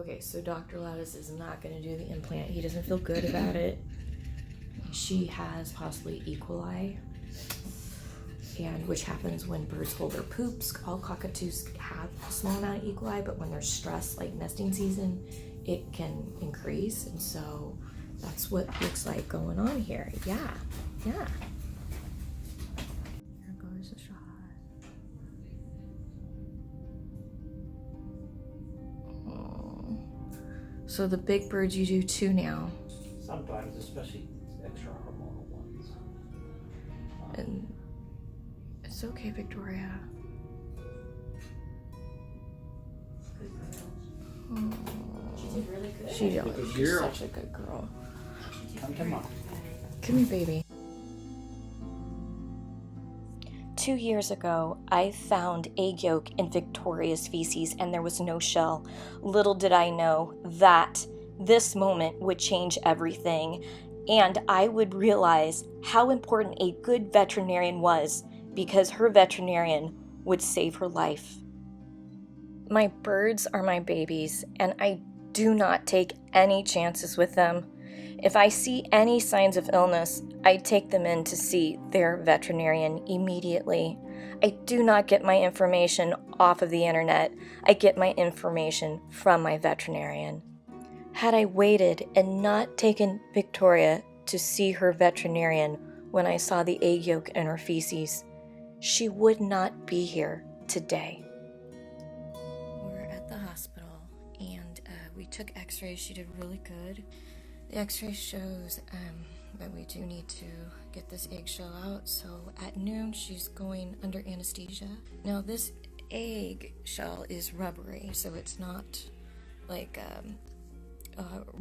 Okay, so Dr. Lattice is not going to do the implant. He doesn't feel good about it. She has possibly E. coli, and which happens when birds hold their poops. All cockatoos have a small amount of E. coli, but when they're stressed, like nesting season, it can increase, and so that's what looks like going on here. Yeah. Here goes the shot. Oh. So the big birds, you do 2 now. Sometimes, especially extra hormonal ones. And it's okay, Victoria. Oh. She did really good. She's girl. such a good girl. Come to mom. Come here, baby. 2 years ago, I found egg yolk in Victoria's feces and there was no shell. Little did I know that this moment would change everything, and I would realize how important a good veterinarian was because her veterinarian would save her life. My birds are my babies, and I do not take any chances with them. If I see any signs of illness, I take them in to see their veterinarian immediately. I do not get my information off of the internet. I get my information from my veterinarian. Had I waited and not taken Victoria to see her veterinarian when I saw the egg yolk in her feces, she would not be here today. We're at the hospital, and we took x-rays. She did really good. The x-ray shows that we do need to get this eggshell out, so at noon she's going under anesthesia. Now this eggshell is rubbery, so it's not like a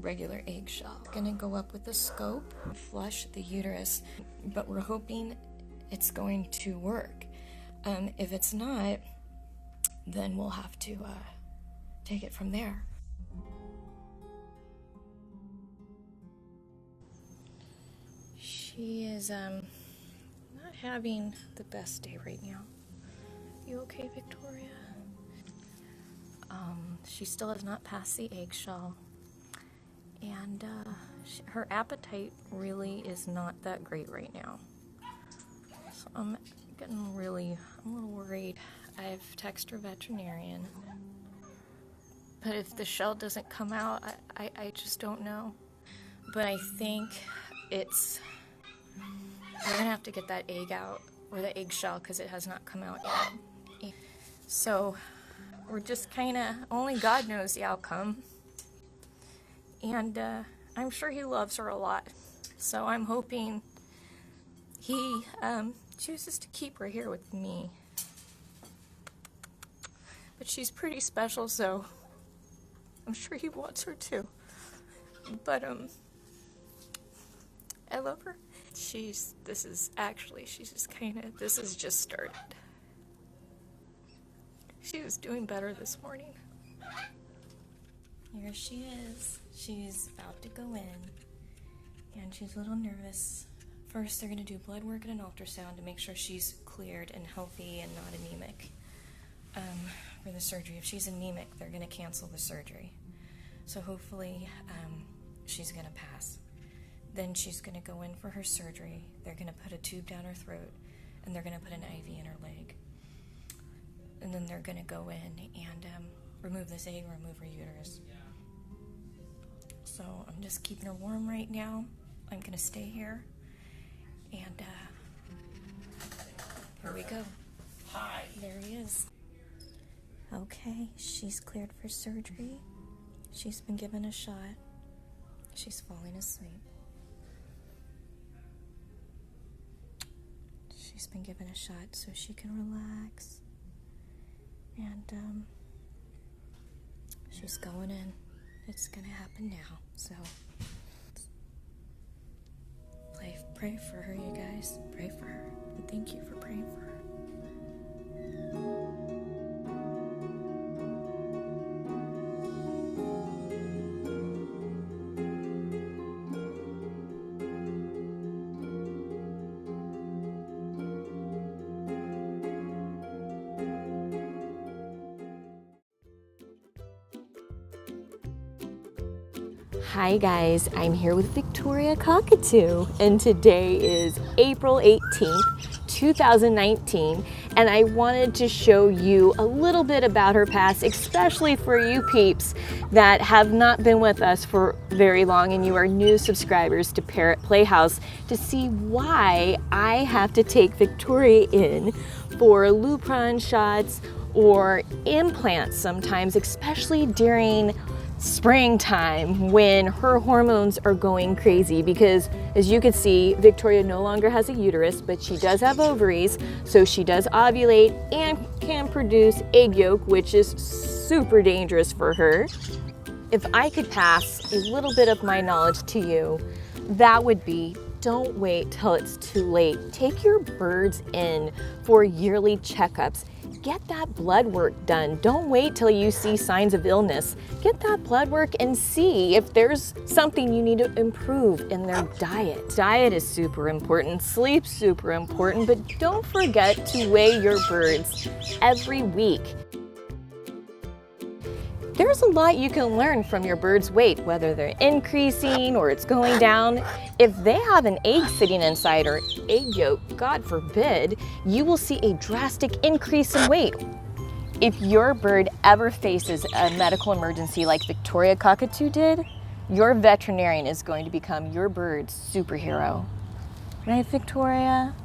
regular eggshell. Gonna go up with the scope, flush the uterus, but we're hoping it's going to work. If it's not, then we'll have to take it from there. She is not having the best day right now. You okay, Victoria? She still has not passed the eggshell, and her appetite really is not that great right now. So I'm a little worried. I've texted her veterinarian, but if the shell doesn't come out, I just don't know. But I think we're gonna have to get that egg out, or the eggshell, because it has not come out yet. So we're just only God knows the outcome. And I'm sure he loves her a lot. So I'm hoping he chooses to keep her here with me. But she's pretty special, so I'm sure he wants her too. But I love her. This has just started. She was doing better this morning. Here she is. She's about to go in, and she's a little nervous. First, they're going to do blood work and an ultrasound to make sure she's cleared and healthy and not anemic for the surgery. If she's anemic, they're going to cancel the surgery. So hopefully she's going to pass. Then she's going to go in for her surgery. They're going to put a tube down her throat, and they're going to put an IV in her leg. And then they're going to go in and remove this egg, remove her uterus. So I'm just keeping her warm right now. I'm going to stay here. And here we go. Hi. There he is. Okay, she's cleared for surgery. She's been given a shot. She's falling asleep. She's been given a shot so she can relax. And she's going in. It's gonna happen now. So pray for her, you guys. Pray for her. And thank you for praying for her. Hi guys, I'm here with Victoria Cockatoo, and today is April 18th, 2019, and I wanted to show you a little bit about her past, especially for you peeps that have not been with us for very long and you are new subscribers to Parrot Playhouse, to see why I have to take Victoria in for Lupron shots or implants sometimes, especially during springtime when her hormones are going crazy, because as you can see, Victoria no longer has a uterus, but she does have ovaries, so she does ovulate and can produce egg yolk, which is super dangerous for her. If I could pass a little bit of my knowledge to you, that would be, don't wait till it's too late. Take your birds in for yearly checkups. Get that blood work done. Don't wait till you see signs of illness. Get that blood work and see if there's something you need to improve in their diet. Diet is super important, sleep's super important, but don't forget to weigh your birds every week. There's a lot you can learn from your bird's weight, whether they're increasing or it's going down. If they have an egg sitting inside or egg yolk, God forbid, you will see a drastic increase in weight. If your bird ever faces a medical emergency like Victoria Cockatoo did, your veterinarian is going to become your bird's superhero. Right, Victoria?